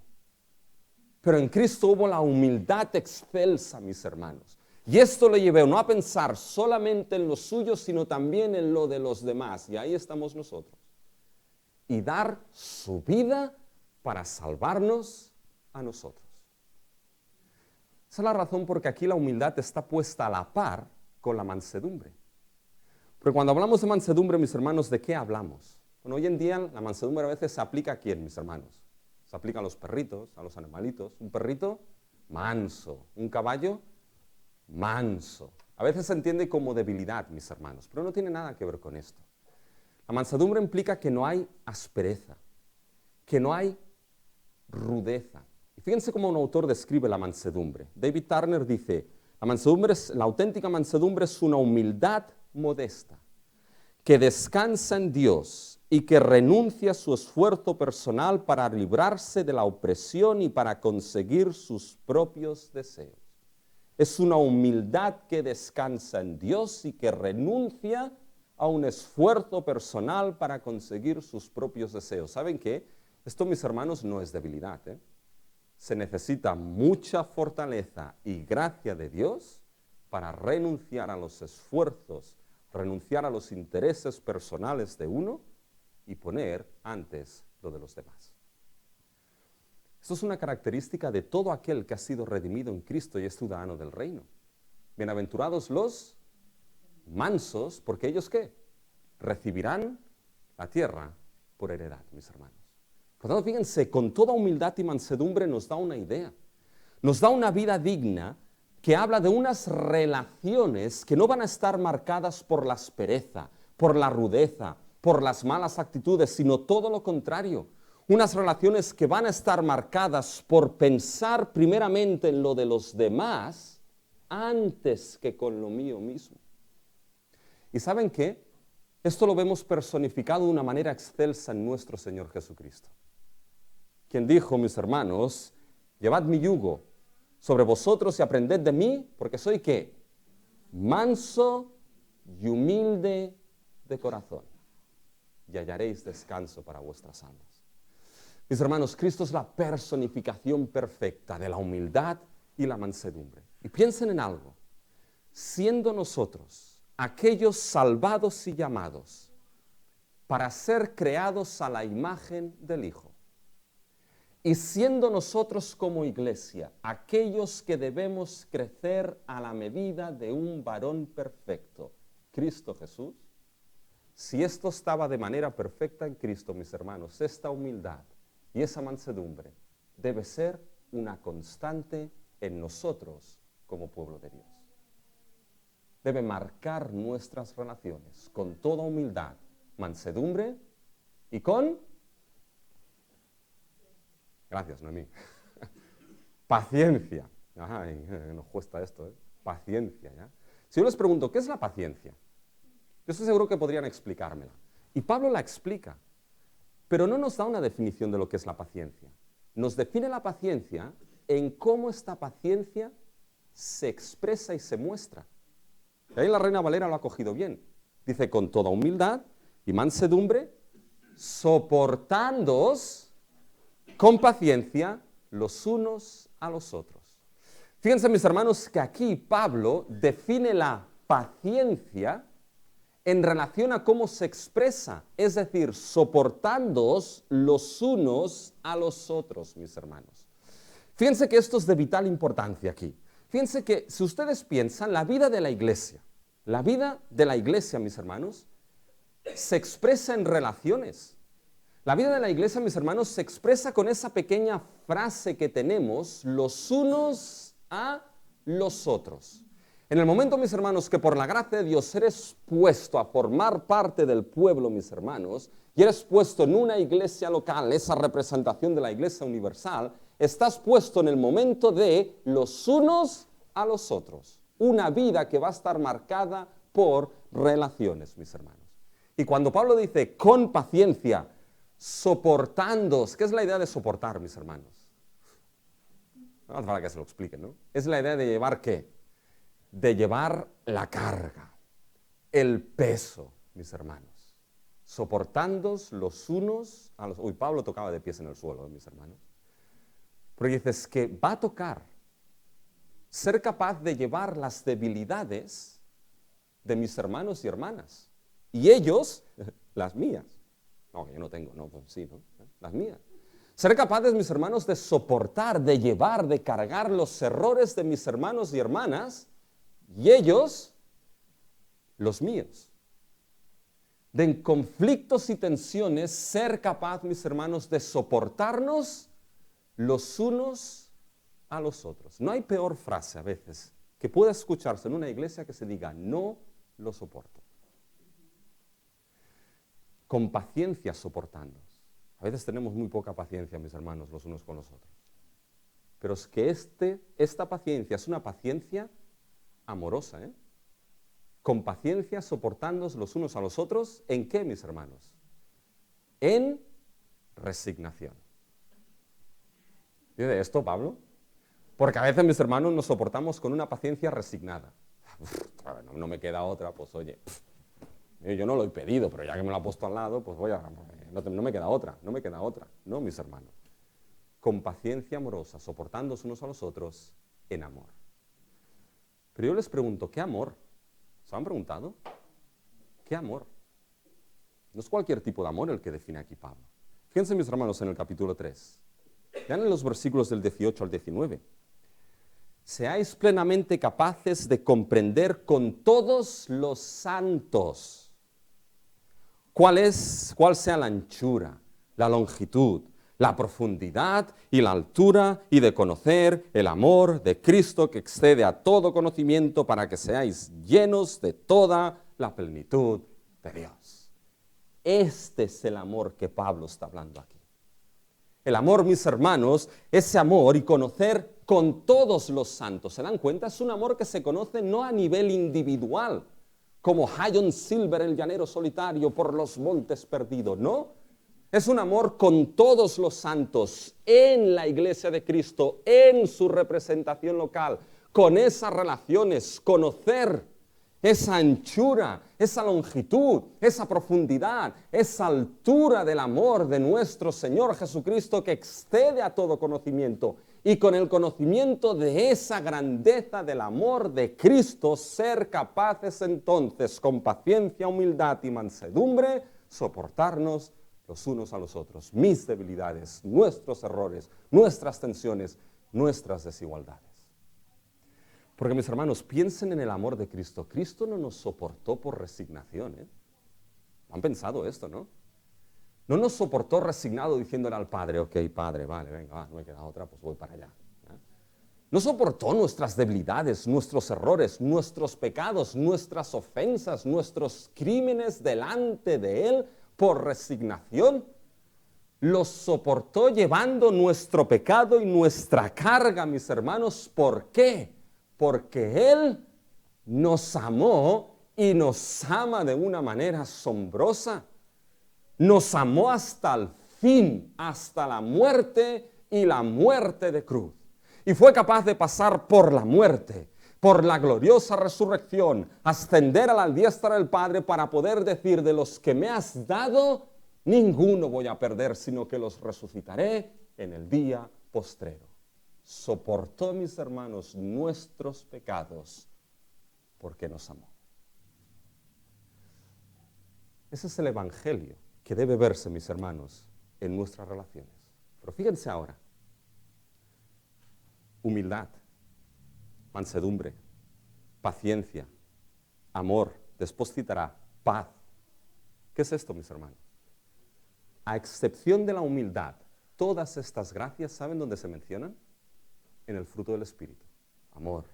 Speaker 1: Pero en Cristo hubo la humildad excelsa, mis hermanos. Y esto le llevó no a pensar solamente en lo suyo, sino también en lo de los demás. Y ahí estamos nosotros. Y dar su vida para salvarnos a nosotros. Esa es la razón porque aquí la humildad está puesta a la par con la mansedumbre. Porque cuando hablamos de mansedumbre, mis hermanos, ¿de qué hablamos? Bueno, hoy en día la mansedumbre a veces se aplica ¿a quién, mis hermanos? Se aplica a los perritos, a los animalitos. Un perrito, manso. Un caballo, manso. A veces se entiende como debilidad, mis hermanos, pero no tiene nada que ver con esto. La mansedumbre implica que no hay aspereza, que no hay rudeza. Y fíjense cómo un autor describe la mansedumbre. David Turner dice, la auténtica mansedumbre es una humildad modesta, que descansa en Dios y que renuncia a su esfuerzo personal para librarse de la opresión y para conseguir sus propios deseos. Es una humildad que descansa en Dios y que renuncia a un esfuerzo personal para conseguir sus propios deseos. ¿Saben qué? Esto, mis hermanos, no es debilidad, Se necesita mucha fortaleza y gracia de Dios para renunciar a los esfuerzos, renunciar a los intereses personales de uno y poner antes lo de los demás. Esto es una característica de todo aquel que ha sido redimido en Cristo y es ciudadano del reino. Bienaventurados los mansos, porque ellos ¿qué? Recibirán la tierra por heredad, mis hermanos. Por tanto, fíjense, con toda humildad y mansedumbre nos da una idea. Nos da una vida digna que habla de unas relaciones que no van a estar marcadas por la aspereza, por la rudeza, por las malas actitudes, sino todo lo contrario. Unas relaciones que van a estar marcadas por pensar primeramente en lo de los demás antes que con lo mío mismo. ¿Y saben qué? Esto lo vemos personificado de una manera excelsa en nuestro Señor Jesucristo, quien dijo, mis hermanos, llevad mi yugo sobre vosotros y aprended de mí, porque soy ¿qué? Manso y humilde de corazón, y hallaréis descanso para vuestras almas. Mis hermanos, Cristo es la personificación perfecta de la humildad y la mansedumbre. Y piensen en algo, siendo nosotros aquellos salvados y llamados para ser creados a la imagen del Hijo, y siendo nosotros como iglesia aquellos que debemos crecer a la medida de un varón perfecto, Cristo Jesús, si esto estaba de manera perfecta en Cristo, mis hermanos, esta humildad y esa mansedumbre debe ser una constante en nosotros como pueblo de Dios. Debe marcar nuestras relaciones con toda humildad, mansedumbre y con... Gracias, Noemí. Paciencia. Ay, nos cuesta esto, Paciencia, ¿ya? Si yo les pregunto, ¿qué es la paciencia? Yo estoy seguro que podrían explicármela. Y Pablo la explica, pero no nos da una definición de lo que es la paciencia. Nos define la paciencia en cómo esta paciencia se expresa y se muestra. Y ahí la Reina Valera lo ha cogido bien. Dice, con toda humildad y mansedumbre, soportándoos con paciencia los unos a los otros. Fíjense, mis hermanos, que aquí Pablo define la paciencia en relación a cómo se expresa, es decir, soportándoos los unos a los otros, mis hermanos. Fíjense que esto es de vital importancia aquí. Fíjense que si ustedes piensan, la vida de la iglesia, mis hermanos, se expresa en relaciones. La vida de la iglesia, mis hermanos, se expresa con esa pequeña frase que tenemos, los unos a los otros. En el momento, mis hermanos, que por la gracia de Dios eres puesto a formar parte del pueblo, mis hermanos, y eres puesto en una iglesia local, esa representación de la iglesia universal, estás puesto en el momento de los unos a los otros. Una vida que va a estar marcada por relaciones, mis hermanos. Y cuando Pablo dice, con paciencia, soportándoos, ¿qué es la idea de soportar, mis hermanos? No hace falta que se lo expliquen, ¿no? Es la idea de llevar, ¿qué? De llevar la carga, el peso, mis hermanos. Soportándoos los unos a los... Uy, Pablo tocaba de pies en el suelo, mis hermanos. Porque dices que va a tocar ser capaz de llevar las debilidades de mis hermanos y hermanas. Y ellos, las mías. No, yo no tengo, no, pues sí, ¿no? Las mías. Ser capaces, mis hermanos, de soportar, de llevar, de cargar los errores de mis hermanos y hermanas, y ellos, los míos. De en conflictos y tensiones, ser capaz, mis hermanos, de soportarnos los unos a los otros. No hay peor frase a veces que pueda escucharse en una iglesia que se diga, no lo soporto. Con paciencia soportándonos. A veces tenemos muy poca paciencia, mis hermanos, los unos con los otros. Pero es que esta paciencia es una paciencia amorosa, ¿eh? Con paciencia soportándonos los unos a los otros, ¿en qué, mis hermanos? En resignación. ¿Dice esto, Pablo? Porque a veces, mis hermanos, nos soportamos con una paciencia resignada. No me queda otra, pues oye, yo no lo he pedido, pero ya que me lo ha puesto al lado, pues no me queda otra, no me queda otra. No, mis hermanos. Con paciencia amorosa, soportándose unos a los otros en amor. Pero yo les pregunto, ¿qué amor? ¿Se han preguntado? ¿Qué amor? No es cualquier tipo de amor el que define aquí Pablo. Fíjense, mis hermanos, en el capítulo 3. Vean en los versículos del 18 al 19. Seáis plenamente capaces de comprender con todos los santos cuál sea la anchura, la longitud, la profundidad y la altura, y de conocer el amor de Cristo que excede a todo conocimiento, para que seáis llenos de toda la plenitud de Dios. Este es el amor que Pablo está hablando aquí. El amor, mis hermanos, ese amor y conocer con todos los santos. ¿Se dan cuenta? Es un amor que se conoce no a nivel individual, como Hayon Silver, el llanero solitario por los montes perdidos, ¿no? Es un amor con todos los santos, en la iglesia de Cristo, en su representación local, con esas relaciones, conocer esa anchura, esa longitud, esa profundidad, esa altura del amor de nuestro Señor Jesucristo que excede a todo conocimiento. Y con el conocimiento de esa grandeza del amor de Cristo, ser capaces entonces, con paciencia, humildad y mansedumbre, soportarnos los unos a los otros, mis debilidades, nuestros errores, nuestras tensiones, nuestras desigualdades. Porque, mis hermanos, piensen en el amor de Cristo. Cristo no nos soportó por resignación, ¿eh? ¿Han pensado esto, no? No nos soportó resignado diciéndole al Padre, ok, Padre, vale, venga, no me queda otra, pues voy para allá. ¿Eh? No soportó nuestras debilidades, nuestros errores, nuestros pecados, nuestras ofensas, nuestros crímenes delante de Él por resignación. Los soportó llevando nuestro pecado y nuestra carga, mis hermanos. ¿Por qué? Porque Él nos amó y nos ama de una manera asombrosa. Nos amó hasta el fin, hasta la muerte y la muerte de cruz. Y fue capaz de pasar por la muerte, por la gloriosa resurrección, ascender a la diestra del Padre para poder decir, de los que me has dado, ninguno voy a perder, sino que los resucitaré en el día postrero. Soportó, mis hermanos, nuestros pecados porque nos amó. Ese es el evangelio que debe verse, mis hermanos, en nuestras relaciones. Pero fíjense ahora, humildad, mansedumbre, paciencia, amor, después citará paz. ¿Qué es esto, mis hermanos? a excepción de la humildad, todas estas gracias, ¿saben dónde se mencionan? En el fruto del Espíritu. Amor,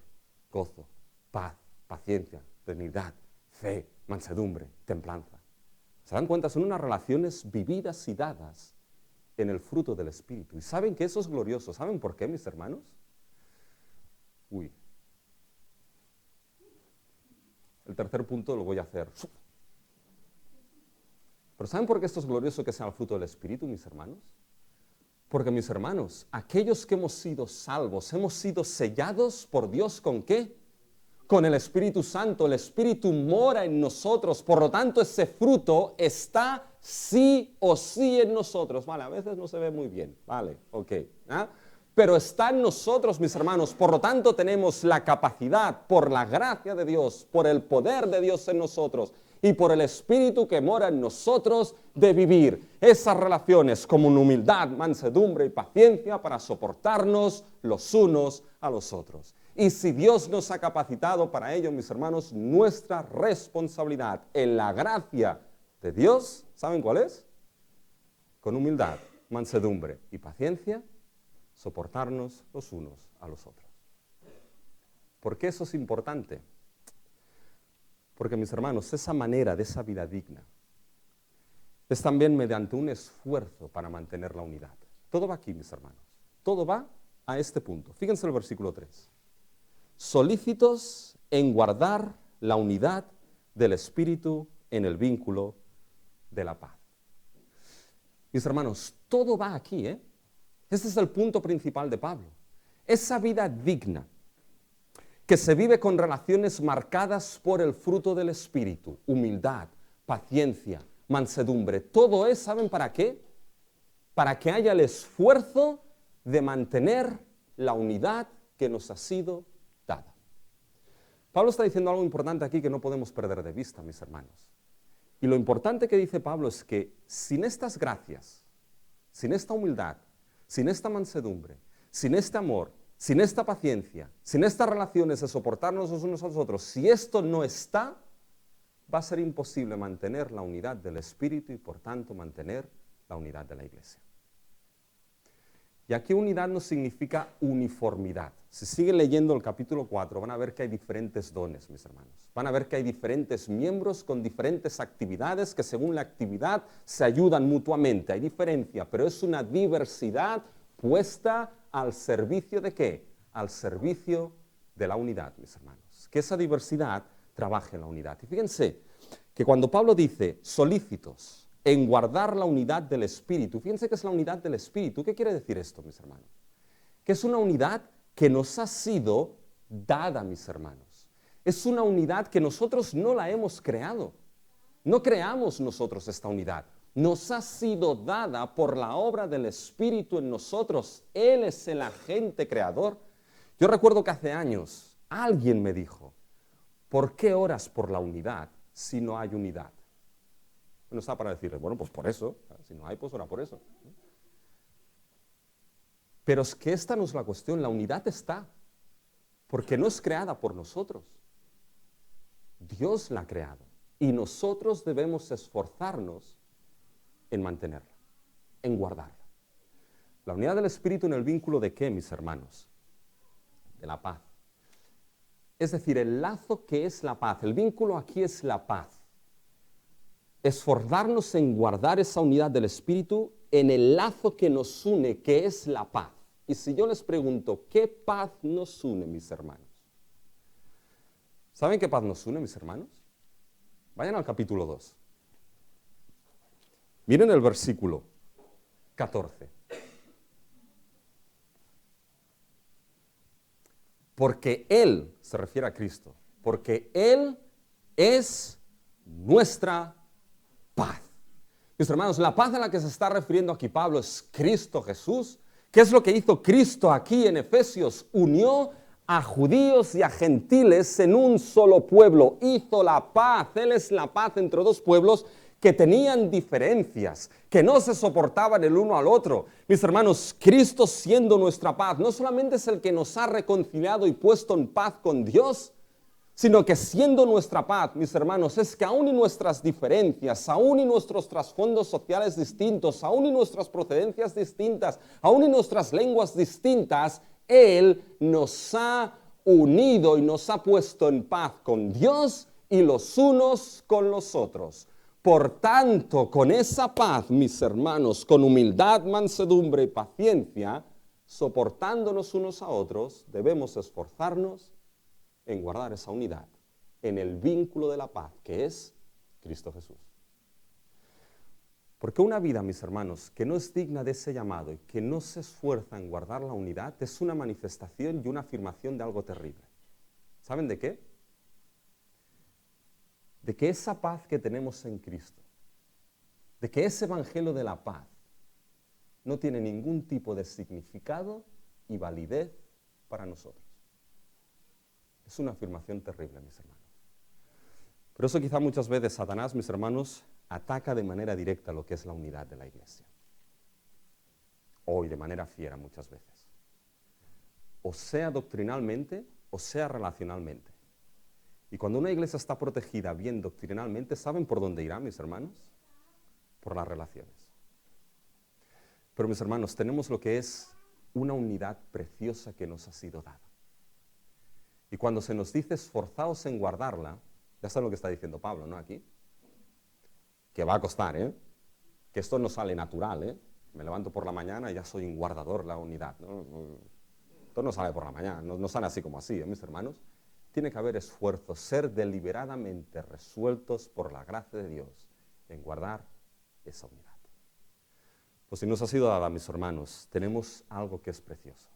Speaker 1: gozo, paz, paciencia, benignidad, fe, mansedumbre, templanza. ¿Se dan cuenta? Son unas relaciones vividas y dadas en el fruto del Espíritu. ¿Y saben que eso es glorioso? ¿Saben por qué, mis hermanos? El tercer punto lo voy a hacer. ¿Pero saben por qué esto es glorioso que sea el fruto del Espíritu, mis hermanos? Porque, mis hermanos, aquellos que hemos sido salvos, hemos sido sellados por Dios, ¿con qué? Con el Espíritu Santo. El Espíritu mora en nosotros, por lo tanto ese fruto está sí o sí en nosotros. Vale, a veces no se ve muy bien, vale, ok. Pero está en nosotros, mis hermanos, por lo tanto tenemos la capacidad, por la gracia de Dios, por el poder de Dios en nosotros y por el Espíritu que mora en nosotros, de vivir esas relaciones como en humildad, mansedumbre y paciencia para soportarnos los unos a los otros. Y si Dios nos ha capacitado para ello, mis hermanos, nuestra responsabilidad en la gracia de Dios, ¿saben cuál es? Con humildad, mansedumbre y paciencia, soportarnos los unos a los otros. ¿Por qué eso es importante? Porque, mis hermanos, esa manera de esa vida digna es también mediante un esfuerzo para mantener la unidad. Todo va aquí, mis hermanos. Todo va a este punto. Fíjense el versículo 3. Solícitos en guardar la unidad del Espíritu en el vínculo de la paz. Mis hermanos, todo va aquí, ¿eh? Este es el punto principal de Pablo. Esa vida digna que se vive con relaciones marcadas por el fruto del Espíritu, humildad, paciencia, mansedumbre. Todo es, ¿saben para qué? Para que haya el esfuerzo de mantener la unidad que nos ha sido dada. Pablo está diciendo algo importante aquí que no podemos perder de vista, mis hermanos. Y lo importante que dice Pablo es que sin estas gracias, sin esta humildad, sin esta mansedumbre, sin este amor, sin esta paciencia, sin estas relaciones de soportarnos los unos a los otros, si esto no está, va a ser imposible mantener la unidad del Espíritu y por tanto mantener la unidad de la Iglesia. Y aquí unidad no significa uniformidad. Si siguen leyendo el capítulo 4, van a ver que hay diferentes dones, mis hermanos. Van a ver que hay diferentes miembros con diferentes actividades que según la actividad se ayudan mutuamente. Hay diferencia, pero es una diversidad puesta al servicio ¿de qué? Al servicio de la unidad, mis hermanos. Que esa diversidad trabaje en la unidad. Y fíjense que cuando Pablo dice solícitos en guardar la unidad del Espíritu, fíjense que es la unidad del Espíritu. ¿Qué quiere decir esto, mis hermanos? Que es una unidad que nos ha sido dada, mis hermanos. Es una unidad que nosotros no la hemos creado. No creamos nosotros esta unidad. Nos ha sido dada por la obra del Espíritu en nosotros. Él es el agente creador. Yo recuerdo que hace años alguien me dijo, ¿por qué oras por la unidad si no hay unidad? No está para decirle, bueno, pues por eso, si no hay, pues ora por eso. Pero es que esta no es la cuestión, la unidad está, porque no es creada por nosotros. Dios la ha creado y nosotros debemos esforzarnos en mantenerla, en guardarla. La unidad del Espíritu en el vínculo de ¿qué, mis hermanos? De la paz. Es decir, el lazo que es la paz, el vínculo aquí es la paz. Esforzarnos en guardar esa unidad del Espíritu en el lazo que nos une, que es la paz. Y si yo les pregunto, ¿qué paz nos une, mis hermanos? ¿Saben qué paz nos une, mis hermanos? Vayan al capítulo 2. Miren el versículo 14. Porque Él, se refiere a Cristo, porque Él es nuestra paz. Mis hermanos, la paz a la que se está refiriendo aquí Pablo es Cristo Jesús. ¿Qué es lo que hizo Cristo aquí en Efesios? Unió a judíos y a gentiles en un solo pueblo. Hizo la paz. Él es la paz entre dos pueblos que tenían diferencias, que no se soportaban el uno al otro. Mis hermanos, Cristo siendo nuestra paz, no solamente es el que nos ha reconciliado y puesto en paz con Dios, sino que siendo nuestra paz, mis hermanos, es que aún en nuestras diferencias, aún en nuestros trasfondos sociales distintos, aún en nuestras procedencias distintas, aún en nuestras lenguas distintas, Él nos ha unido y nos ha puesto en paz con Dios y los unos con los otros. Por tanto, con esa paz, mis hermanos, con humildad, mansedumbre y paciencia, soportándonos unos a otros, debemos esforzarnos en guardar esa unidad, en el vínculo de la paz, que es Cristo Jesús. Porque una vida, mis hermanos, que no es digna de ese llamado y que no se esfuerza en guardar la unidad, es una manifestación y una afirmación de algo terrible. ¿Saben de qué? De que esa paz que tenemos en Cristo, de que ese evangelio de la paz no tiene ningún tipo de significado y validez para nosotros. Es una afirmación terrible, mis hermanos. Por eso quizá muchas veces Satanás, mis hermanos, ataca de manera directa lo que es la unidad de la iglesia. Hoy de manera fiera muchas veces. O sea doctrinalmente, o sea relacionalmente. Y cuando una iglesia está protegida bien doctrinalmente, ¿saben por dónde irá, mis hermanos? Por las relaciones. Pero mis hermanos, tenemos lo que es una unidad preciosa que nos ha sido dada. Y cuando se nos dice esforzaos en guardarla, ya saben lo que está diciendo Pablo, ¿no? Aquí. Que va a costar, ¿eh? Que esto no sale natural, ¿eh? Me levanto por la mañana y ya soy un guardador de la unidad, ¿no? Esto no sale por la mañana, no sale así como así, ¿eh, mis hermanos? Tiene que haber esfuerzo, ser deliberadamente resueltos por la gracia de Dios en guardar esa unidad. Pues si nos ha sido dada, mis hermanos, tenemos algo que es precioso.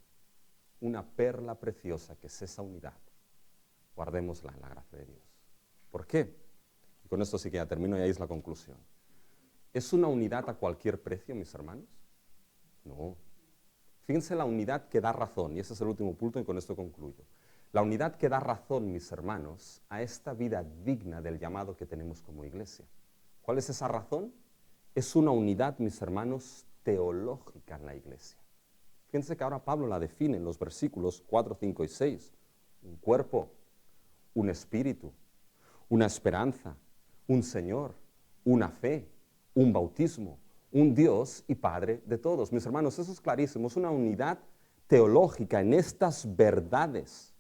Speaker 1: Una perla preciosa que es esa unidad. Guardémosla en la gracia de Dios. ¿Por qué? Y con esto sí que ya termino y ahí es la conclusión. ¿Es una unidad a cualquier precio, mis hermanos? No. Fíjense la unidad que da razón, y ese es el último punto y con esto concluyo. La unidad que da razón, mis hermanos, a esta vida digna del llamado que tenemos como iglesia. ¿Cuál es esa razón? Es una unidad, mis hermanos, teológica en la iglesia. Fíjense que ahora Pablo la define en los versículos 4, 5 y 6. Un cuerpo, un espíritu, una esperanza, un Señor, una fe, un bautismo, un Dios y Padre de todos. Mis hermanos, eso es clarísimo, es una unidad teológica en estas verdades.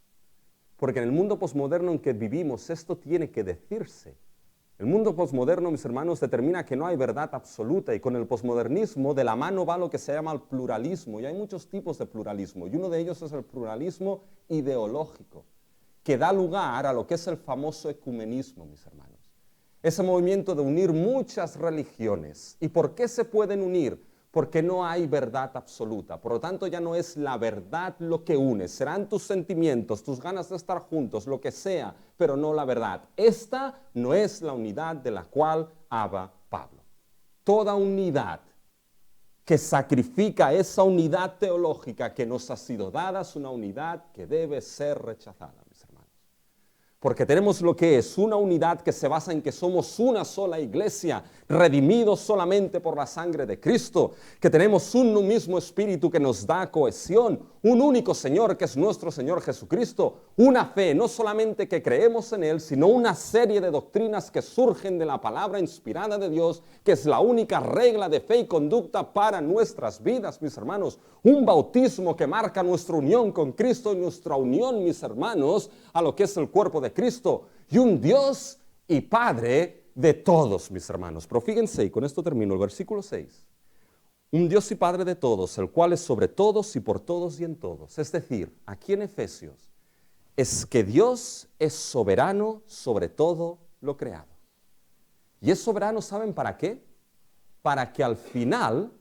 Speaker 1: Porque en el mundo posmoderno en que vivimos esto tiene que decirse. El mundo posmoderno, mis hermanos, determina que no hay verdad absoluta y con el posmodernismo de la mano va lo que se llama el pluralismo y hay muchos tipos de pluralismo y uno de ellos es el pluralismo ideológico que da lugar a lo que es el famoso ecumenismo, mis hermanos. Ese movimiento de unir muchas religiones. ¿Y por qué se pueden unir? Porque no hay verdad absoluta. Por lo tanto, ya no es la verdad lo que une. Serán tus sentimientos, tus ganas de estar juntos, lo que sea, pero no la verdad. Esta no es la unidad de la cual habla Pablo. Toda unidad que sacrifica esa unidad teológica que nos ha sido dada es una unidad que debe ser rechazada, mis hermanos. Porque tenemos lo que es una unidad que se basa en que somos una sola iglesia, redimidos solamente por la sangre de Cristo, que tenemos un mismo espíritu que nos da cohesión, un único Señor que es nuestro Señor Jesucristo, una fe, no solamente que creemos en Él, sino una serie de doctrinas que surgen de la palabra inspirada de Dios, que es la única regla de fe y conducta para nuestras vidas, mis hermanos. Un bautismo que marca nuestra unión con Cristo y nuestra unión, mis hermanos, a lo que es el cuerpo de Cristo. Y un Dios y Padre de todos, mis hermanos. Pero fíjense, y con esto termino, el versículo 6. Un Dios y Padre de todos, el cual es sobre todos y por todos y en todos. Es decir, aquí en Efesios, es que Dios es soberano sobre todo lo creado. Y es soberano, ¿saben para qué? Para que al final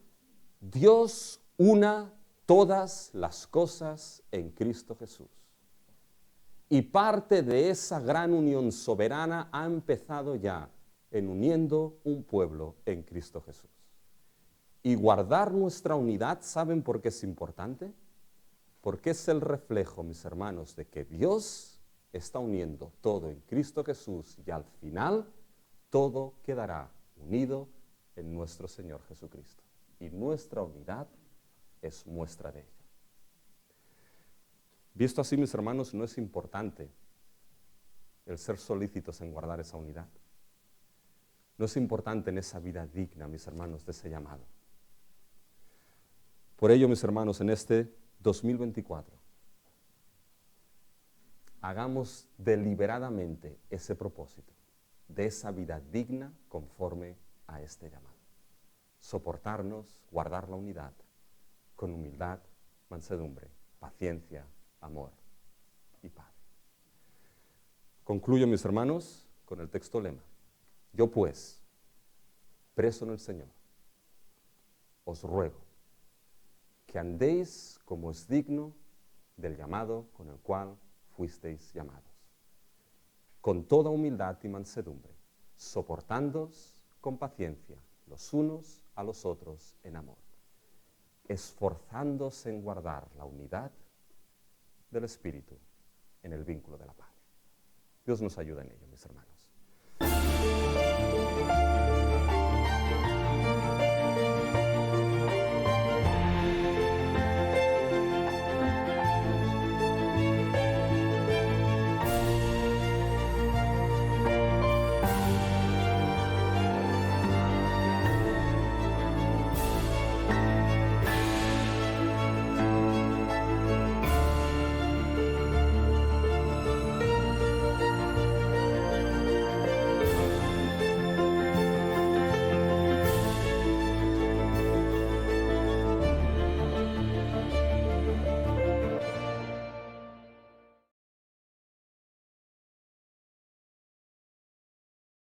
Speaker 1: Dios una todas las cosas en Cristo Jesús. Y parte de esa gran unión soberana ha empezado ya en uniendo un pueblo en Cristo Jesús. Y guardar nuestra unidad, ¿saben por qué es importante? Porque es el reflejo, mis hermanos, de que Dios está uniendo todo en Cristo Jesús y al final todo quedará unido en nuestro Señor Jesucristo. Y nuestra unidad es muestra de ello. Visto así, mis hermanos, no es importante el ser solícitos en guardar esa unidad. No es importante en esa vida digna, mis hermanos, de ese llamado. Por ello, mis hermanos, en este 2024, hagamos deliberadamente ese propósito de esa vida digna conforme a este llamado. Soportarnos, guardar la unidad, con humildad, mansedumbre, paciencia, amor y paz. Concluyo, mis hermanos, con el texto lema. Yo pues, preso en el Señor, os ruego que andéis como es digno del llamado con el cual fuisteis llamados, con toda humildad y mansedumbre, soportándoos con paciencia los unos a los otros en amor, esforzándose en guardar la unidad del Espíritu en el vínculo de la paz. Dios nos ayuda en ello, mis hermanos.